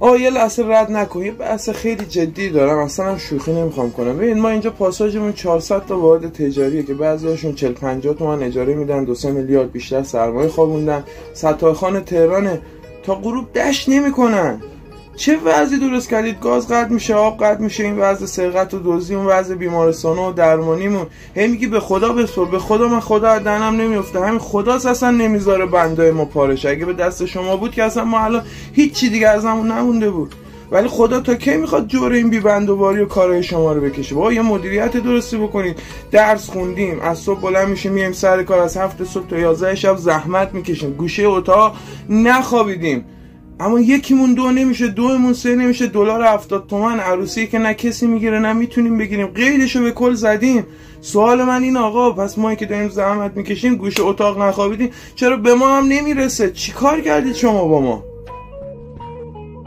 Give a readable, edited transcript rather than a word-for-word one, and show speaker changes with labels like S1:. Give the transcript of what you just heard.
S1: یه لحظه رد نکن، یه بحث خیلی جدی دارم، اصلا هم شوخی نمیخوام کنم. ببین ما اینجا پاساژمون 400 تا واحد تجاریه که بعضیاشون 40 50 تومن اجاره میدن، 2-3 میلیارد بیشتر سرمایه خوابوندن. ستارخان تهران تا غروب دشت نمیکنن. چه وضعی درست کردید؟ گاز قطع میشه، آب قطع میشه، این وضع سرقت و دزدی، اون وضع بیمارستانه و درمانیمون. هی میگی به خدا بسپر. به خدا من خدا از دهنم نمیفته، همین خداست اصلا نمیذاره بندای ما پارشه. اگه به دست شما بود که اصلا ما الان هیچ دیگه از همون نمونده بود. ولی خدا تا کی میخواد جور این بی بندوباری و کارهای شما رو بکشه؟ بابا یه مدیریت درستی بکنید. درس خوندیم، از صبح بلند میشیم میایم سر کار، از 7 صبح تا 11 شب زحمت میکشیم، گوشه اتاق نخوابیدیم، اما یکیمون 2 نمیشه، 2مون 3 نمیشه. دلار 70 تومن عروسی که نه کسی میگیره نه میتونیم بگیریم، قیدشو به کل زدیم. سوال من این آقا، پس ما که داریم زحمت میکشیم گوشه اتاق نخوابیدیم، چرا به ما هم نمیرسه؟ چیکار کردید شما با ما؟